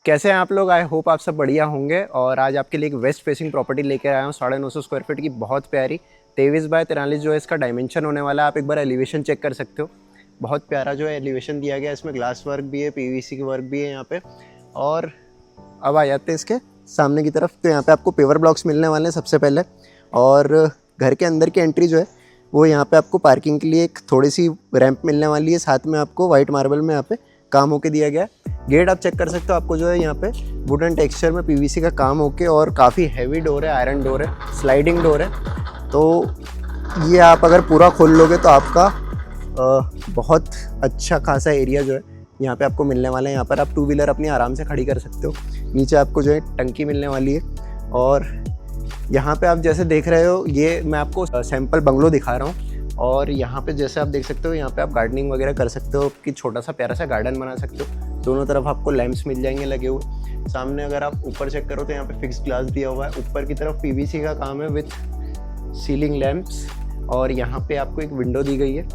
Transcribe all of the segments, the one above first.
कैसे हैं आप लोग। आई होप आप सब बढ़िया होंगे। और आज आपके लिए एक वेस्ट फेसिंग प्रॉपर्टी लेकर आया हूँ 950 स्क्वायर फीट की, बहुत प्यारी 23 बाय 43 जो है इसका डायमेंशन होने वाला है। आप एक बार एलिवेशन चेक कर सकते हो, बहुत प्यारा जो है एलिवेशन दिया गया है। इसमें ग्लास वर्क भी है, पीवीसी की वर्क भी है यहाँ पे। और अब आ जाते हैं इसके सामने की तरफ। तो यहाँ पे आपको पेवर ब्लॉक्स मिलने वाले हैं सबसे पहले। और घर के अंदर की एंट्री जो है वो यहाँ पे आपको पार्किंग के लिए एक थोड़ी सी रैंप मिलने वाली है। साथ में आपको वाइट मार्बल में यहाँ पे काम होके दिया गया है। गेट आप चेक कर सकते हो, आपको जो है यहाँ पे वुडन टेक्सचर में पीवीसी का काम होके, और काफ़ी हैवी डोर है, आयरन डोर है, स्लाइडिंग डोर है। तो ये आप अगर पूरा खोल लोगे तो आपका बहुत अच्छा खासा एरिया जो है यहाँ पे आपको मिलने वाला है। यहाँ पर आप टू व्हीलर अपनी आराम से खड़ी कर सकते हो। नीचे आपको जो है टंकी मिलने वाली है। और यहाँ पे आप जैसे देख रहे हो, ये मैं आपको सैंपल बंगलो दिखा रहा हूँ। और यहाँ पे जैसे आप देख सकते हो, यहाँ पे आप गार्डनिंग वगैरह कर सकते हो, कि छोटा सा प्यारा सा गार्डन बना सकते हो। दोनों तरफ आपको लैंप्स मिल जाएंगे लगे हुए। सामने अगर आप ऊपर चेक करो तो यहाँ पे फिक्स ग्लास दिया हुआ है। ऊपर की तरफ पीवीसी का काम है विथ सीलिंग लैंप्स। और यहाँ पे आपको एक विंडो दी गई है।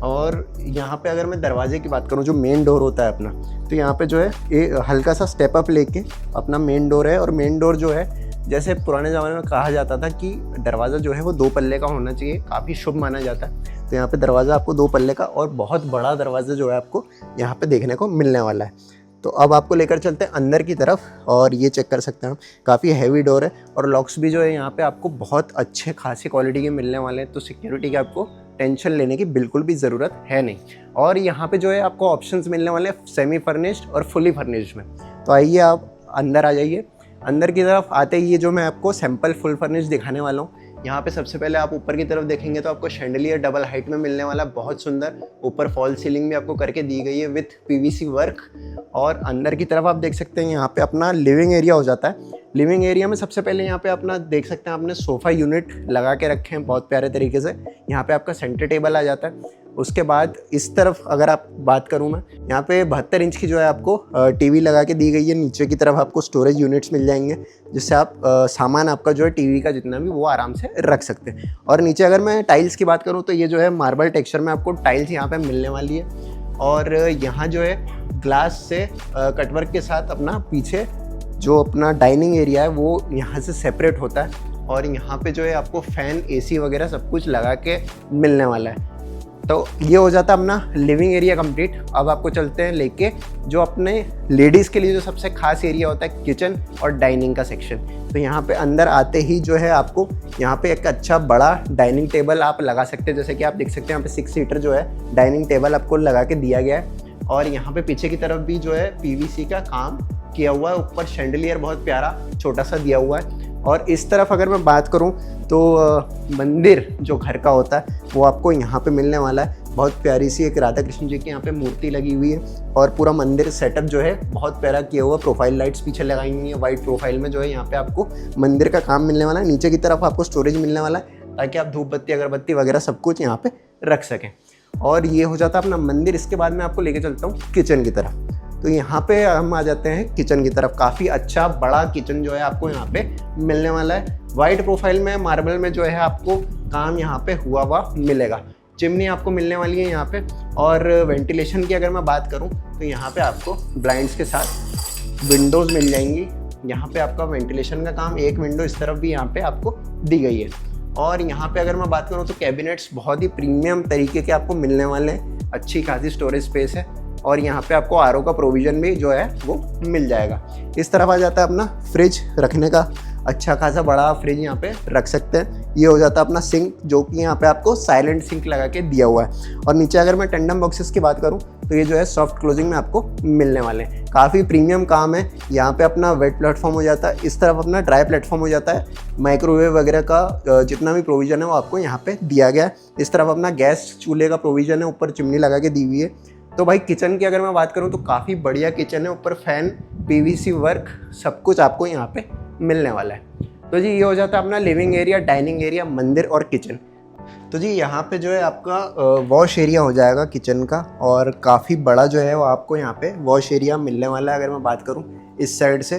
और यहाँ पे अगर मैं दरवाजे की बात करूँ, जो मेन डोर होता है अपना, तो यहाँ पे जो है एक हल्का सा स्टेप अप लेके अपना मेन डोर है। और मेन डोर जो है, जैसे पुराने ज़माने में कहा जाता था कि दरवाज़ा जो है वो 2 पल्ले का होना चाहिए, काफ़ी शुभ माना जाता है। तो यहाँ पे दरवाज़ा आपको 2 पल्ले का और बहुत बड़ा दरवाज़ा जो है आपको यहाँ पे देखने को मिलने वाला है। तो अब आपको लेकर चलते हैं अंदर की तरफ। और ये चेक कर सकते हैं हम, काफ़ी हैवी डोर है। और लॉक्स भी जो है यहाँ पे आपको बहुत अच्छे खासी क्वालिटी के मिलने वाले हैं। तो सिक्योरिटी की आपको टेंशन लेने की बिल्कुल भी ज़रूरत है नहीं। और यहाँ पे जो है आपको ऑप्शंस मिलने वाले हैं सेमी फर्निश्ड और फुली फर्निश्ड में। तो आइए आप अंदर आ जाइए। अंदर की तरफ आते ही ये जो मैं आपको सैंपल फुल फर्निश दिखाने वाला हूँ, यहाँ पे सबसे पहले आप ऊपर की तरफ देखेंगे तो आपको शैंडलियर डबल हाइट में मिलने वाला, बहुत सुंदर। ऊपर फॉल सीलिंग भी आपको करके दी गई है विथ पीवीसी वर्क। और अंदर की तरफ आप देख सकते हैं, यहाँ पे अपना लिविंग एरिया हो जाता है। लिविंग एरिया में सबसे पहले यहाँ पे अपना देख सकते हैं, आपने सोफ़ा यूनिट लगा के रखे हैं बहुत प्यारे तरीके से। यहाँ पे आपका सेंटर टेबल आ जाता है। उसके बाद इस तरफ अगर आप बात करूं मैं, यहाँ पे 72 इंच की जो है आपको टीवी लगा के दी गई है। नीचे की तरफ आपको स्टोरेज यूनिट्स मिल जाएंगे, जिससे आप सामान आपका जो है टीवी का जितना भी वो आराम से रख सकते हैं। और नीचे अगर मैं टाइल्स की बात करूं तो ये जो है मार्बल टेक्सचर में आपको टाइल्स यहाँ पे मिलने वाली है। और यहाँ जो है ग्लास से कटवर्क के साथ अपना पीछे जो अपना डाइनिंग एरिया है वो यहाँ से सेपरेट होता है। और यहाँ पे जो है आपको फ़ैन, AC वगैरह सब कुछ लगा के मिलने वाला है। तो ये हो जाता है अपना लिविंग एरिया कंप्लीट। अब आपको चलते हैं लेके जो अपने लेडीज़ के लिए जो सबसे खास एरिया होता है, किचन और डाइनिंग का सेक्शन। तो यहाँ पे अंदर आते ही जो है आपको यहाँ पे एक अच्छा बड़ा डाइनिंग टेबल आप लगा सकते हैं। जैसे कि आप देख सकते हैं, यहाँ पे 6 सीटर जो है डाइनिंग टेबल आपको लगा के दिया गया है। और यहाँ पे पीछे की तरफ भी जो है पीवीसी का काम किया हुआ है। ऊपर शैंडलियर बहुत प्यारा छोटा सा दिया हुआ है। और इस तरफ अगर मैं बात करूं तो मंदिर जो घर का होता है वो आपको यहाँ पे मिलने वाला है। बहुत प्यारी सी एक राधा कृष्ण जी की यहाँ पे मूर्ति लगी हुई है। और पूरा मंदिर सेटअप जो है बहुत प्यारा किया हुआ। प्रोफाइल लाइट्स पीछे लगाई हुई है वाइट प्रोफाइल में। जो है यहाँ पे आपको मंदिर का काम मिलने वाला है। नीचे की तरफ आपको स्टोरेज मिलने वाला है, ताकि आप धूप बत्ती, अगरबत्ती वगैरह सब कुछ यहाँ पे रख सकें। और ये हो जाता है अपना मंदिर। इसके बाद मैं आपको लेके चलता हूँ किचन की तरफ। तो यहाँ पे हम आ जाते हैं किचन की तरफ। काफ़ी अच्छा बड़ा किचन जो है आपको यहाँ पे मिलने वाला है। वाइट प्रोफाइल में मार्बल में जो है आपको काम यहाँ पे हुआ मिलेगा। चिमनी आपको मिलने वाली है यहाँ पे। और वेंटिलेशन की अगर मैं बात करूँ तो यहाँ पे आपको ब्लाइंड्स के साथ विंडोज़ मिल जाएंगी। यहाँ पे आपका वेंटिलेशन का काम, एक विंडो इस तरफ भी यहाँ पे आपको दी गई है। और यहाँ पे अगर मैं बात करूँ तो कैबिनेट्स बहुत ही प्रीमियम तरीके के आपको मिलने वाले हैं। अच्छी खासी स्टोरेज स्पेस है। और यहाँ पे आपको RO का प्रोविज़न भी जो है वो मिल जाएगा। इस तरफ आ जाता है अपना फ्रिज रखने का, अच्छा खासा बड़ा फ्रिज यहाँ पे रख सकते हैं। ये हो जाता है अपना सिंक, जो कि यहाँ पे आपको साइलेंट सिंक लगा के दिया हुआ है। और नीचे अगर मैं टेंडम बॉक्सेस की बात करूँ तो ये जो है सॉफ्ट क्लोजिंग में आपको मिलने वाले हैं। काफ़ी प्रीमियम काम है। यहाँ पे अपना वेट प्लेटफॉर्म हो जाता है, इस तरफ अपना ड्राई प्लेटफॉर्म हो जाता है। माइक्रोवेव वगैरह का जितना भी प्रोविज़न है वो आपको यहाँ पे दिया गया है। इस तरफ अपना गैस चूल्हे का प्रोविज़न है, ऊपर चिमनी लगा के दी हुई है। तो भाई किचन की अगर मैं बात करूं तो काफ़ी बढ़िया किचन है। ऊपर फैन, पीवीसी वर्क, सब कुछ आपको यहाँ पे मिलने वाला है। तो जी ये हो जाता है अपना लिविंग एरिया, डाइनिंग एरिया, मंदिर और किचन। तो जी यहाँ पे जो है आपका वॉश एरिया हो जाएगा किचन का। और काफ़ी बड़ा जो है वो आपको यहाँ पे वॉश एरिया मिलने वाला है। अगर मैं बात करूँ इस साइड से,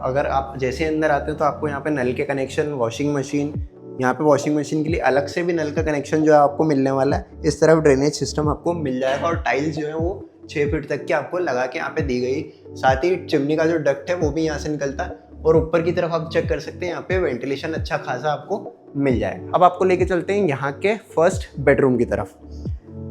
अगर आप जैसे अंदर आते हैं तो आपको यहाँ पे नल के कनेक्शन, वॉशिंग मशीन, यहाँ पे वॉशिंग मशीन के लिए अलग से भी नल का कनेक्शन जो है आपको मिलने वाला है। इस तरफ ड्रेनेज सिस्टम आपको मिल जाएगा। और टाइल्स जो है वो 6 फीट तक की आपको लगा के यहाँ पे दी गई। साथ ही चिमनी का जो डक्ट है वो भी यहाँ से निकलता है और ऊपर की तरफ आप चेक कर सकते हैं यहाँ पे वेंटिलेशन अच्छा खासा आपको मिल जाएगा। अब आपको लेके चलते हैं यहाँ के फर्स्ट बेडरूम की तरफ।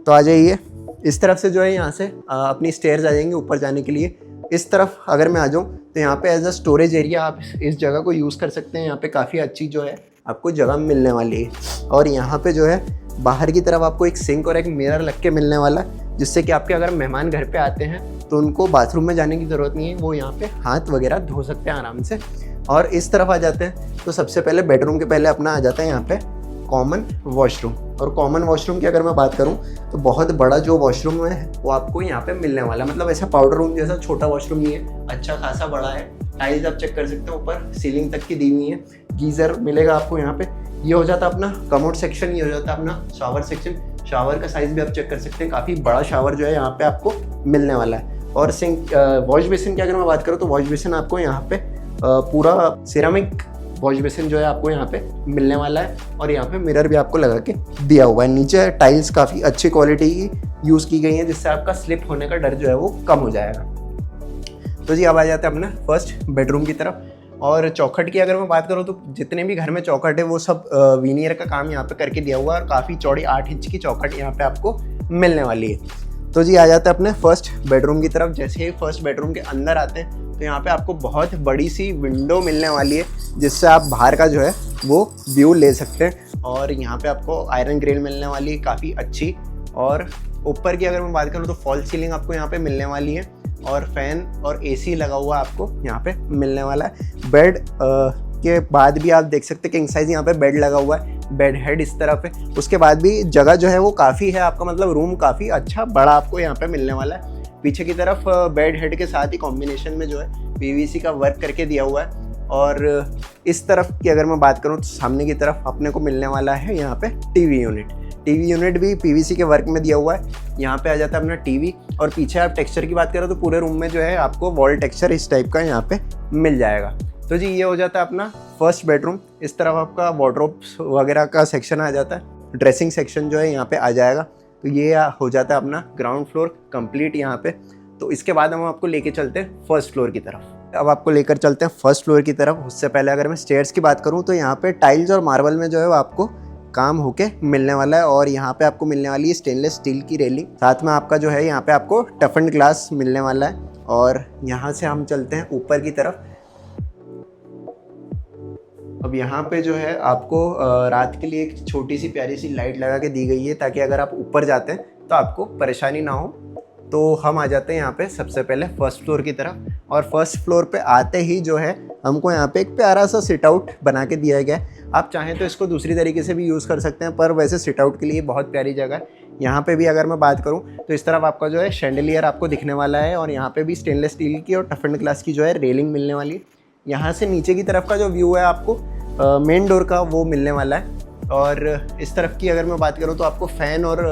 तो आ जाइए, इस तरफ से जो है यहाँ से अपनी स्टेयर्स आ जाएंगे ऊपर जाने के लिए। इस तरफ अगर मैं आ जाऊँ तो यहाँ पे एज अ स्टोरेज एरिया आप इस जगह को यूज़ कर सकते हैं। यहाँ पे काफ़ी अच्छी जो है आपको जगह मिलने वाली है। और यहाँ पे जो है बाहर की तरफ आपको एक सिंक और एक मिरर लग के मिलने वाला है, जिससे कि आपके अगर मेहमान घर पे आते हैं तो उनको बाथरूम में जाने की ज़रूरत नहीं है, वो यहाँ पे हाथ वगैरह धो सकते हैं आराम से। और इस तरफ आ जाते हैं तो सबसे पहले बेडरूम के पहले अपना आ जाता है यहाँ पे कॉमन वॉशरूम। और कॉमन वॉशरूम की अगर मैं बात करूँ तो बहुत बड़ा जो वॉशरूम है वो आपको यहाँ पे मिलने वाला है। मतलब ऐसा पाउडर रूम जैसा छोटा वॉशरूम नहीं है, अच्छा खासा बड़ा है। टाइल्स आप चेक कर सकते हैं ऊपर सीलिंग तक की दी हुई है। गीज़र मिलेगा आपको यहाँ पे। ये हो जाता अपना कमोड सेक्शन, ये हो जाता अपना शावर सेक्शन। शावर का साइज़ भी आप चेक कर सकते हैं, काफ़ी बड़ा शावर जो है यहाँ पे आपको मिलने वाला है। और सिंक वॉश बेसिन की अगर मैं बात करूँ तो वॉश बेसिन आपको यहाँ पे पूरा सिरामिक वॉश बेसिन जो है आपको यहाँ पे मिलने वाला है। और यहाँ पे मिरर भी आपको लगा के दिया हुआ है। नीचे टाइल्स काफ़ी अच्छी क्वालिटी की यूज़ की गई है, जिससे आपका स्लिप होने का डर जो है वो कम हो जाएगा। तो जी अब आ जाते हैं अपना फर्स्ट बेडरूम की तरफ। और चौखट की अगर मैं बात करूँ तो जितने भी घर में चौखट है वो सब वीनियर का काम यहाँ पे करके दिया हुआ है। और काफ़ी चौड़ी 8 इंच की चौखट यहाँ पे आपको मिलने वाली है। तो जी आ जाते हैं अपने फर्स्ट बेडरूम की तरफ। जैसे ही फर्स्ट बेडरूम के अंदर आते हैं तो यहाँ पे आपको बहुत बड़ी सी विंडो मिलने वाली है, जिससे आप बाहर का जो है वो व्यू ले सकते हैं। और यहाँ पे आपको आयरन ग्रिल मिलने वाली है काफ़ी अच्छी। और ऊपर की अगर मैं बात करूँ तो फॉल सीलिंग आपको यहाँ पे मिलने वाली है। और फैन और एसी लगा हुआ आपको यहाँ पे मिलने वाला है। बेड के बाद भी आप देख सकते हैं किंग साइज यहाँ पे बेड लगा हुआ है। बेड हेड इस तरफ है। उसके बाद भी जगह जो है वो काफ़ी है आपका, मतलब रूम काफ़ी अच्छा बड़ा आपको यहाँ पे मिलने वाला है। पीछे की तरफ बेड हेड के साथ ही कॉम्बिनेशन में जो है पीवीसी का वर्क करके दिया हुआ है। और इस तरफ की अगर मैं बात करूँ तो सामने की तरफ अपने को मिलने वाला है यहाँ पे टीवी यूनिट। टीवी यूनिट भी पीवीसी के वर्क में दिया हुआ है। यहाँ पे आ जाता है अपना टीवी। और पीछे आप टेक्सचर की बात करें तो पूरे रूम में जो है आपको वॉल टेक्सचर इस टाइप का यहाँ पे मिल जाएगा। तो जी ये हो जाता है अपना फर्स्ट बेडरूम। इस तरफ आपका वार्डरोब्स वगैरह का सेक्शन आ जाता है। ड्रेसिंग सेक्शन जो है यहाँ पे आ जाएगा। तो ये हो जाता है अपना ग्राउंड फ्लोर कंप्लीट यहाँ पे। तो इसके बाद हम आपको लेके चलते हैं फर्स्ट फ्लोर की तरफ। अब आपको लेकर चलते हैं फर्स्ट फ्लोर की तरफ। उससे पहले अगर मैं स्टेयर्स की बात करूँ तो यहाँ पे टाइल्स और मार्बल में जो है वो आपको काम होके मिलने वाला है। और यहाँ पे आपको मिलने वाली है स्टेनलेस स्टील की रेलिंग। साथ में आपका जो है यहाँ पे आपको टफन ग्लास मिलने वाला है। और यहाँ से हम चलते हैं ऊपर की तरफ। अब यहाँ पे जो है आपको रात के लिए एक छोटी सी प्यारी सी लाइट लगा के दी गई है, ताकि अगर आप ऊपर जाते हैं तो आपको परेशानी ना हो। तो हम आ जाते हैं यहाँ पे सबसे पहले फर्स्ट फ्लोर की तरफ। और फर्स्ट फ्लोर पे आते ही जो है हमको यहाँ पे एक प्यारा सा सिट आउट बना के दिया गया है। आप चाहें तो इसको दूसरी तरीके से भी यूज़ कर सकते हैं, पर वैसे सिट आउट के लिए बहुत प्यारी जगह है। यहाँ पे भी अगर मैं बात करूँ तो इस तरफ आपका जो है शैंडलियर आपको दिखने वाला है। और यहाँ पे भी स्टेनलेस स्टील की और टफन ग्लास की जो है रेलिंग मिलने वाली है। यहाँ से नीचे की तरफ का जो व्यू है आपको मेन डोर का वो मिलने वाला है। और इस तरफ की अगर मैं बात करूँ तो आपको फ़ैन और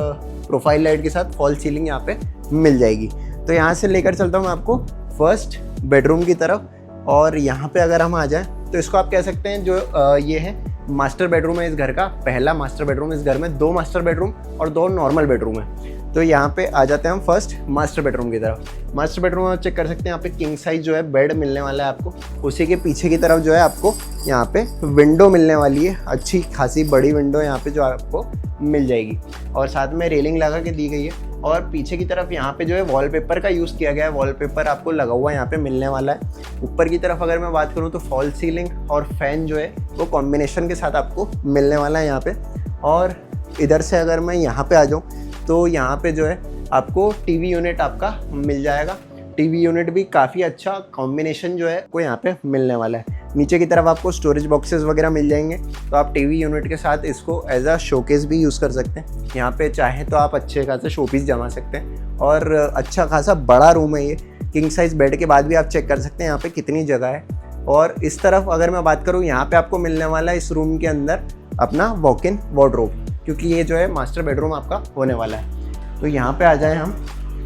प्रोफाइल लाइट के साथ फॉल सीलिंग यहाँ पे मिल जाएगी। तो यहाँ से लेकर चलता हूँ आपको फर्स्ट बेडरूम की तरफ। और यहाँ पे अगर हम आ जाएं तो इसको आप कह सकते हैं जो ये है मास्टर बेडरूम है इस घर का, पहला मास्टर बेडरूम। इस घर में 2 मास्टर बेडरूम और 2 नॉर्मल बेडरूम है। तो यहाँ पे आ जाते हैं हम फर्स्ट मास्टर बेडरूम की तरफ। मास्टर बेडरूम में आप चेक कर सकते हैं यहाँ पे किंग साइज जो है बेड मिलने वाला है आपको। उसी के पीछे की तरफ जो है आपको यहाँ पे विंडो मिलने वाली है, अच्छी खासी बड़ी विंडो यहाँ पे जो आपको मिल जाएगी। और साथ में रेलिंग लगा के दी गई है। और पीछे की तरफ यहाँ पे जो है वॉलपेपर का यूज़ किया गया है। वॉलपेपर आपको लगा हुआ यहाँ पे मिलने वाला है। ऊपर की तरफ अगर मैं बात करूँ तो फॉल सीलिंग और फैन जो है वो कॉम्बिनेशन के साथ आपको मिलने वाला है यहाँ पे। और इधर से अगर मैं यहाँ पे आ जाऊँ तो यहाँ पे जो है आपको टीवी यूनिट आपका मिल जाएगा। टीवी यूनिट भी काफ़ी अच्छा कॉम्बिनेशन जो है वो यहाँ पे मिलने वाला है। नीचे की तरफ आपको स्टोरेज बॉक्सेस वगैरह मिल जाएंगे। तो आप टीवी यूनिट के साथ इसको एज अ शोकेस भी यूज़ कर सकते हैं। यहाँ पे चाहे तो आप अच्छे खासा शोपीस जमा सकते हैं। और अच्छा खासा बड़ा रूम है ये। किंग साइज़ बेड के बाद भी आप चेक कर सकते हैं यहाँ पे कितनी जगह है। और इस तरफ अगर मैं बात करूँ यहाँ पे आपको मिलने वाला है इस रूम के अंदर अपना वॉक इन वार्डरोब, क्योंकि ये जो है मास्टर बेडरूम आपका होने वाला है। तो यहाँ पे आ जाए हम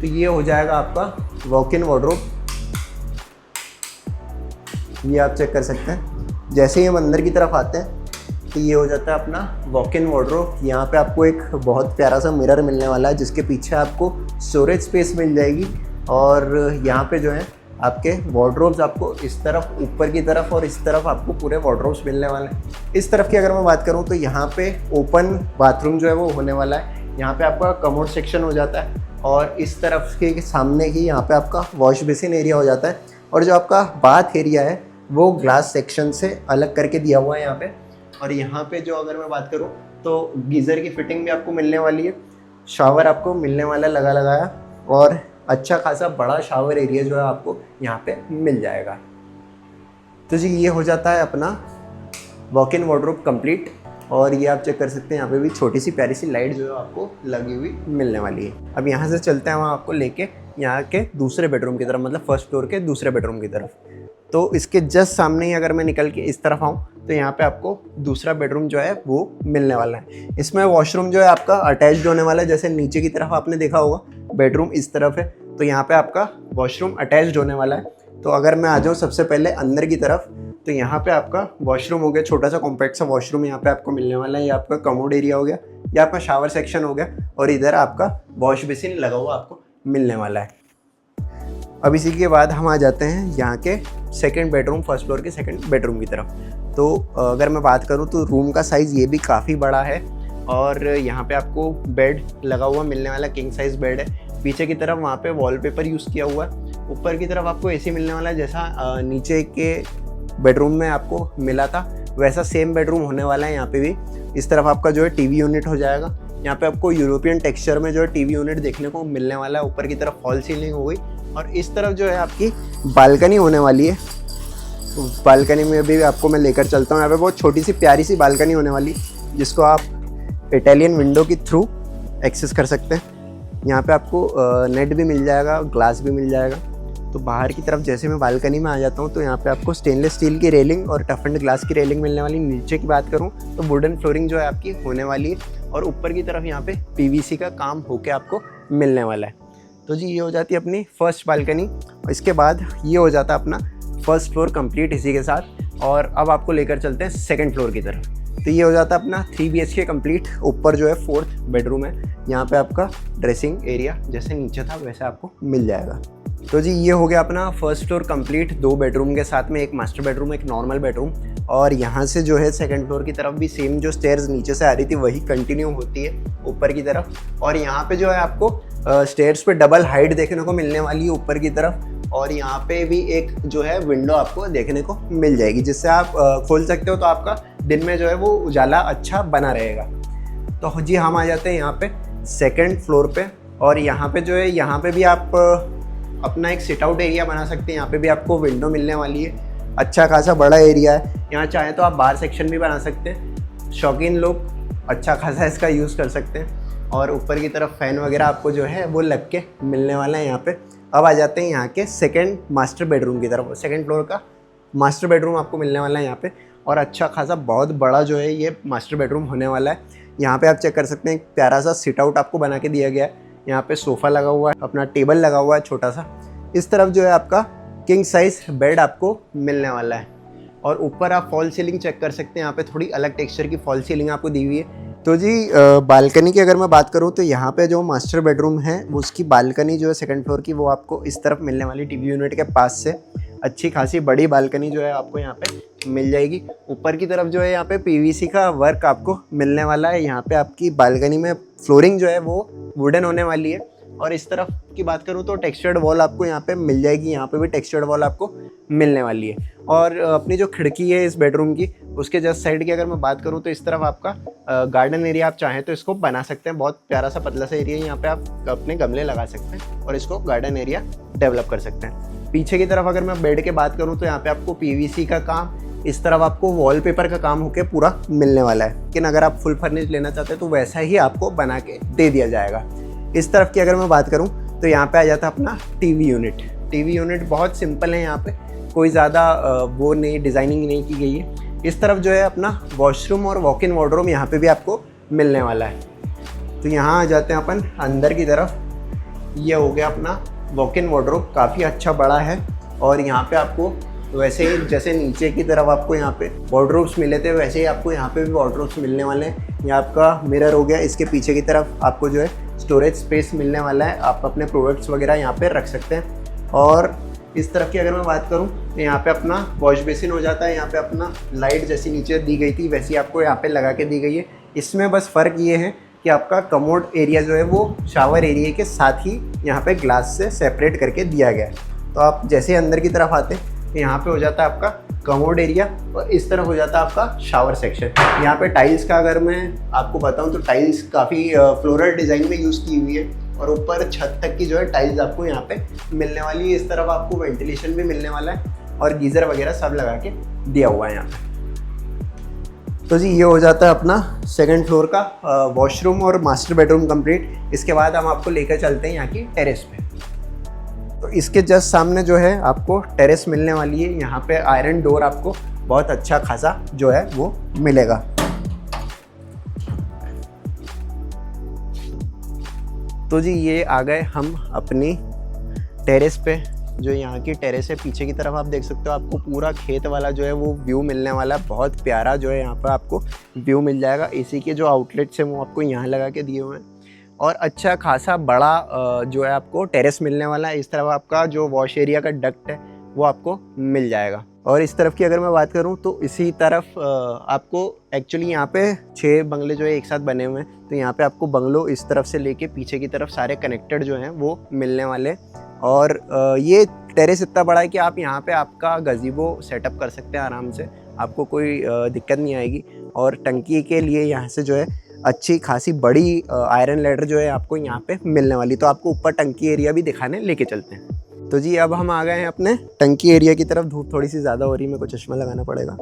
तो ये हो जाएगा आपका वॉक इन वार्डरोब। ये आप चेक कर सकते हैं। जैसे ही हम अंदर की तरफ आते हैं तो ये हो जाता है अपना वॉक इन वार्डरोब। यहाँ पे आपको एक बहुत प्यारा सा मिरर मिलने वाला है, जिसके पीछे आपको स्टोरेज स्पेस मिल जाएगी। और यहाँ पे जो है आपके वार्डरोब्स आपको इस तरफ ऊपर की तरफ और इस तरफ आपको पूरे वार्डरोब्स मिलने वाले हैं। इस तरफ की अगर मैं बात करूँ तो यहाँ पे ओपन बाथरूम जो है वो होने वाला है। यहाँ पे आपका कमोड सेक्शन हो जाता है और इस तरफ के सामने ही यहाँ पे आपका वॉश बेसिन एरिया हो जाता है। और जो आपका बाथ एरिया है वो ग्लास सेक्शन से अलग करके दिया हुआ है यहाँ पे। और यहाँ पे जो अगर मैं बात करूँ तो गीज़र की फिटिंग भी आपको मिलने वाली है, शावर आपको मिलने वाला लगा लगाया और अच्छा खासा बड़ा शावर एरिया जो है आपको यहाँ पे मिल जाएगा। तो जी ये हो जाता है अपना वॉक इन वार्डरोब कंप्लीट। और ये आप चेक कर सकते हैं यहाँ पे भी छोटी सी प्यारी सी लाइट जो है आपको लगी हुई मिलने वाली है। अब यहाँ से चलते हैं वहाँ आपको लेके यहाँ के दूसरे बेडरूम की तरफ, मतलब फर्स्ट फ्लोर के दूसरे बेडरूम की तरफ। तो इसके जस्ट सामने ही अगर मैं निकल के इस तरफ आऊँ तो यहाँ पे आपको दूसरा बेडरूम जो है वो मिलने वाला है। इसमें वॉशरूम जो है आपका अटैच्ड होने वाला है। जैसे नीचे की तरफ आपने देखा होगा बेडरूम इस तरफ है, तो यहाँ पे आपका वॉशरूम अटैच्ड होने वाला है। तो अगर मैं आ जाऊँ सबसे पहले अंदर की तरफ तो यहाँ पे आपका वॉशरूम हो गया, छोटा सा कॉम्पैक्ट सा वॉशरूम यहाँ पे आपको मिलने वाला है। ये आपका कमोड एरिया हो गया, ये आपका शावर सेक्शन हो गया और इधर आपका वॉश बेसिन लगा हुआ आपको मिलने वाला है। अब इसी के बाद हम आ जाते हैं यहाँ के सेकंड बेडरूम, फर्स्ट फ्लोर के सेकंड बेडरूम की तरफ। तो अगर मैं बात करूँ तो रूम का साइज़ ये भी काफ़ी बड़ा है और यहाँ पे आपको बेड लगा हुआ मिलने वाला, किंग साइज़ बेड है। पीछे की तरफ वहाँ पे वॉलपेपर यूज़ किया हुआ है। ऊपर की तरफ आपको एसी मिलने वाला है, जैसा नीचे के बेडरूम में आपको मिला था वैसा सेम बेडरूम होने वाला है यहाँ पे भी। इस तरफ आपका जो है टीवी यूनिट हो जाएगा। यहाँ पे आपको यूरोपियन टेक्सचर में जो है टीवी यूनिट देखने को मिलने वाला है। ऊपर की तरफ फॉल सीलिंग हो गई और इस तरफ जो है आपकी बालकनी होने वाली है। तो बालकनी में भी आपको मैं लेकर चलता हूँ। यहाँ पे बहुत छोटी सी प्यारी सी बालकनी होने वाली जिसको आप इटालियन विंडो के थ्रू एक्सेस कर सकते हैं। यहाँ पे आपको नेट भी मिल जाएगा, ग्लास भी मिल जाएगा। तो बाहर की तरफ जैसे मैं बालकनी में आ जाता हूँ तो यहाँ पे आपको स्टेनलेस स्टील की रेलिंग और टफ एंड ग्लास की रेलिंग मिलने वाली। नीचे की बात करूँ तो वुडन फ्लोरिंग जो है आपकी होने वाली है और ऊपर की तरफ यहाँ पे पीवीसी का काम होके आपको मिलने वाला है। तो जी ये हो जाती है अपनी फर्स्ट बालकनी और इसके बाद ये हो जाता है अपना फर्स्ट फ्लोर कंप्लीट इसी के साथ। और अब आपको लेकर चलते हैं सेकंड फ्लोर की तरफ। तो ये हो जाता है अपना 3 BHK कंप्लीट। ऊपर जो है 4th बेडरूम है। यहाँ पे आपका ड्रेसिंग एरिया जैसे नीचे था वैसे आपको मिल जाएगा। तो जी ये हो गया अपना फर्स्ट फ्लोर कंप्लीट, 2 बेडरूम के साथ में एक मास्टर बेडरूम, एक नॉर्मल बेडरूम। और यहाँ से जो है सेकंड फ्लोर की तरफ भी सेम जो स्टेयर्स नीचे से आ रही थी वही कंटिन्यू होती है ऊपर की तरफ। और यहाँ पे जो है आपको स्टेयर्स पे डबल हाइट देखने को मिलने वाली है ऊपर की तरफ। और यहाँ पे भी एक जो है विंडो आपको देखने को मिल जाएगी जिससे आप खोल सकते हो, तो आपका दिन में जो है वो उजाला अच्छा बना रहेगा। तो जी हम आ जाते हैं यहाँ पे सेकंड फ्लोर पे। और यहाँ पे जो है यहाँ पे भी आप अपना एक सिट आउट एरिया बना सकते हैं। यहाँ पे भी आपको विंडो मिलने वाली है, अच्छा खासा बड़ा एरिया है। यहाँ चाहे तो आप बार सेक्शन भी बना सकते हैं, शौकीन लोग अच्छा खासा इसका यूज़ कर सकते हैं। और ऊपर की तरफ फ़ैन वगैरह आपको जो है वो लग के मिलने वाला है यहाँ पे। अब आ जाते हैं यहाँ के सेकंड मास्टर बेडरूम की तरफ। सेकंड फ्लोर का मास्टर बेडरूम आपको मिलने वाला है यहाँ पे। और अच्छा खासा बहुत बड़ा जो है ये मास्टर बेडरूम होने वाला है। यहाँ पे आप चेक कर सकते हैं एक प्यारा सा सिट आउट आपको बना के दिया गया है। यहाँ पे सोफ़ा लगा हुआ है, अपना टेबल लगा हुआ है छोटा सा। इस तरफ जो है आपका किंग साइज़ बेड आपको मिलने वाला है। और ऊपर आप फॉल सीलिंग चेक कर सकते हैं, यहाँ पे थोड़ी अलग टेक्सचर की फॉल सीलिंग आपको दी हुई है। तो जी बालकनी की अगर मैं बात करूँ तो यहाँ पे जो मास्टर बेडरूम है वो उसकी बालकनी जो है सेकंड फ्लोर की वो आपको इस तरफ मिलने वाली टीवी यूनिट के पास से। अच्छी खासी बड़ी बालकनी जो है आपको यहाँ पे मिल जाएगी। ऊपर की तरफ जो है यहाँ पे पीवीसी का वर्क आपको मिलने वाला है। यहाँ पे आपकी बालकनी में फ्लोरिंग जो है वो वुडन होने वाली है। और इस तरफ की बात करूँ तो टेक्सचर्ड वॉल आपको यहाँ पे मिल जाएगी। यहाँ पे भी टेक्सचर्ड वॉल आपको मिलने वाली है। और अपनी जो खिड़की है इस बेडरूम की उसके जस्ट साइड की अगर मैं बात करूँ तो इस तरफ आपका गार्डन एरिया आप चाहें तो इसको बना सकते हैं। बहुत प्यारा सा पतला सा एरिया है, यहाँ पे आप अपने गमले लगा सकते हैं और इसको गार्डन एरिया डेवलप कर सकते हैं। पीछे की तरफ अगर मैं बेड के बात करूँ तो यहाँ पे आपको पीवीसी का काम, इस तरफ आपको वॉलपेपर का काम होके पूरा मिलने वाला है। लेकिन अगर आप फुल फर्निश लेना चाहते हैं तो वैसा ही आपको बना के दे दिया जाएगा। इस तरफ की अगर मैं बात करूं तो यहाँ पे आ जाता है अपना टीवी यूनिट। टीवी यूनिट बहुत सिंपल है, यहाँ पे कोई ज़्यादा वो नहीं डिज़ाइनिंग नहीं की गई है। इस तरफ जो है अपना वॉशरूम और वॉक इन वार्डरोब यहाँ पे भी आपको मिलने वाला है। तो यहाँ आ जाते हैं अपन अंदर की तरफ। ये हो गया अपना वॉक इन वार्डरोब, काफ़ी अच्छा बड़ा है। और यहाँ पे आपको वैसे ही जैसे नीचे की तरफ आपको यहाँ पे वार्डरोब्स मिले थे वैसे ही आपको यहाँ पे भी वार्डरोब्स मिलने वाले हैं। ये आपका मिरर हो गया, इसके पीछे की तरफ आपको जो है स्टोरेज स्पेस मिलने वाला है, आप अपने प्रोडक्ट्स वगैरह यहाँ पे रख सकते हैं। और इस तरफ की अगर मैं बात करूँ तो यहाँ पे अपना वॉश बेसिन हो जाता है, यहाँ पे अपना लाइट जैसी नीचे दी गई थी वैसी आपको यहाँ पे लगा के दी गई है। इसमें बस फ़र्क ये है कि आपका कमोड एरिया जो है वो शावर एरिया के साथ ही यहाँ पे ग्लास से सेपरेट करके दिया गया है। तो आप जैसे अंदर की तरफ आते हैं तो यहाँ पे हो जाता है आपका कमोड एरिया और इस तरफ हो जाता है आपका शावर सेक्शन। यहाँ पे टाइल्स का अगर मैं आपको बताऊँ तो टाइल्स काफ़ी फ्लोरल डिज़ाइन में यूज़ की हुई है और ऊपर छत तक की जो है टाइल्स आपको यहाँ पे मिलने वाली है। इस तरफ आपको वेंटिलेशन भी मिलने वाला है और गीज़र वगैरह सब लगा के दिया हुआ है यहाँ पे। तो जी ये हो जाता है अपना सेकंड फ्लोर का वॉशरूम और मास्टर बेडरूम कंप्लीट। इसके बाद हम आपको लेकर चलते हैं यहाँ की टेरेस पे। तो इसके जस्ट सामने जो है आपको टेरेस मिलने वाली है। यहाँ पे आयरन डोर आपको बहुत अच्छा खासा जो है वो मिलेगा। तो जी ये आ गए हम अपनी टेरेस पे। जो यहाँ की टेरेस है पीछे की तरफ आप देख सकते हो, आपको पूरा खेत वाला जो है वो व्यू मिलने वाला है। बहुत प्यारा जो है यहाँ पर आपको व्यू मिल जाएगा। एसी के जो आउटलेट्स हैं वो आपको यहाँ लगा के दिए हुए हैं और अच्छा खासा बड़ा जो है आपको टेरेस मिलने वाला है। इस तरफ आपका जो वॉश एरिया का डक्ट है वो आपको मिल जाएगा। और इस तरफ की अगर मैं बात करूं तो इसी तरफ आपको एक्चुअली यहाँ पे 6 बंगले जो है एक साथ बने हुए हैं। तो यहाँ पे आपको बंगलो इस तरफ से लेके पीछे की तरफ सारे कनेक्टेड जो हैं वो मिलने वाले। और ये टेरेस इतना बड़ा है कि आप यहाँ पे आपका गज़ीबो सेटअप कर सकते हैं आराम से, आपको कोई दिक्कत नहीं आएगी। और टंकी के लिए यहाँ से जो है अच्छी खासी बड़ी आयरन लैडर जो है आपको यहाँ पे मिलने वाली। तो आपको ऊपर टंकी एरिया भी दिखाने लेके चलते हैं। तो जी अब हम आ गए हैं अपने टंकी एरिया की तरफ। धूप थोड़ी सी ज़्यादा हो रही है, मेरे को चश्मा लगाना पड़ेगा।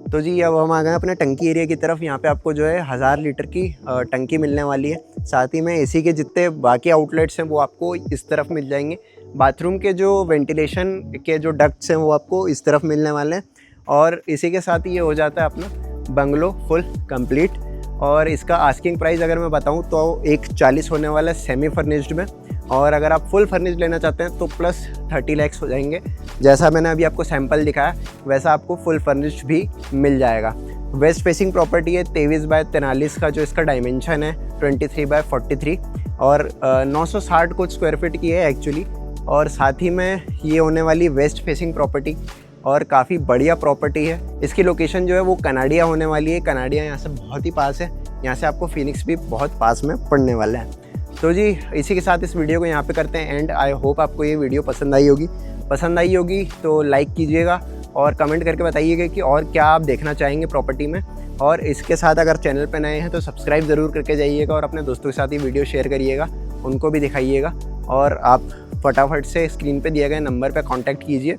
तो जी अब हम आ गए अपने टंकी एरिया की तरफ। यहाँ पे आपको जो है 1000 लीटर की टंकी मिलने वाली है। साथ ही में एसी के जितने बाकी आउटलेट्स हैं वो आपको इस तरफ मिल जाएंगे। बाथरूम के जो वेंटिलेशन के जो डक्ट्स हैं वो आपको इस तरफ मिलने वाले हैं। और इसी के साथ ये हो जाता है अपना बंगलो फुल कंप्लीट। और इसका आस्किंग प्राइस अगर मैं बताऊँ तो 140 होने वाला है सेमी फर्निश्ड में। और अगर आप फुल फर्निश्ड लेना चाहते हैं तो प्लस 30 लाख हो जाएंगे। जैसा मैंने अभी आपको सैंपल दिखाया वैसा आपको फुल फर्निश्ड भी मिल जाएगा। वेस्ट फेसिंग प्रॉपर्टी है। 23x43 का जो इसका डायमेंशन है 23x43 और 960 कुछ स्क्वायर फीट की है एक्चुअली। और साथ ही में ये होने वाली वेस्ट फेसिंग प्रॉपर्टी और काफ़ी बढ़िया प्रॉपर्टी है। इसकी लोकेशन जो है वो कनाडिया होने वाली है। कनाडिया यहाँ से बहुत ही पास है, यहाँ से आपको फिनिक्स भी बहुत पास में पड़ने वाला है। तो जी इसी के साथ इस वीडियो को यहाँ पे करते हैं एंड। आई होप आपको ये वीडियो पसंद आई होगी तो लाइक कीजिएगा और कमेंट करके बताइएगा कि और क्या आप देखना चाहेंगे प्रॉपर्टी में। और इसके साथ अगर चैनल पे नए हैं तो सब्सक्राइब ज़रूर करके जाइएगा और अपने दोस्तों के साथ ये वीडियो शेयर करिएगा, उनको भी दिखाइएगा। और आप फटाफट से स्क्रीन पे दिए गए नंबर पे कांटेक्ट कीजिए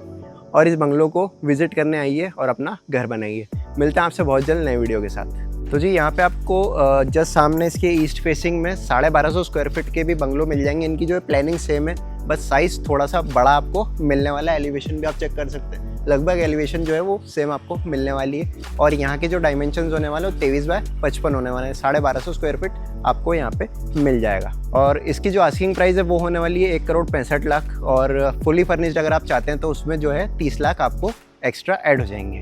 और इस बंगलो को विज़िट करने आइए और अपना घर बनाइए। मिलते हैं आपसे बहुत जल्द नए वीडियो के साथ। तो जी यहाँ पे आपको जस्ट सामने इसके ईस्ट फेसिंग में 1250 स्क्वायर फीट के भी बंगलो मिल जाएंगे। इनकी जो है प्लानिंग सेम है, बस साइज़ थोड़ा सा बड़ा आपको मिलने वाला है। एलिवेशन भी आप चेक कर सकते हैं, लगभग एलिवेशन जो है वो सेम आपको मिलने वाली है। और यहाँ के जो डायमेंशंस होने वाले वो 23x55 होने वाले हैं। 1250 स्क्वायर फीट आपको यहाँ पे मिल जाएगा। और इसकी जो आस्किंग प्राइस है वो होने वाली है 1,65,00,000 और फुली फर्निश्ड अगर आप चाहते हैं तो उसमें जो है 30 लाख आपको एक्स्ट्रा ऐड हो जाएंगे।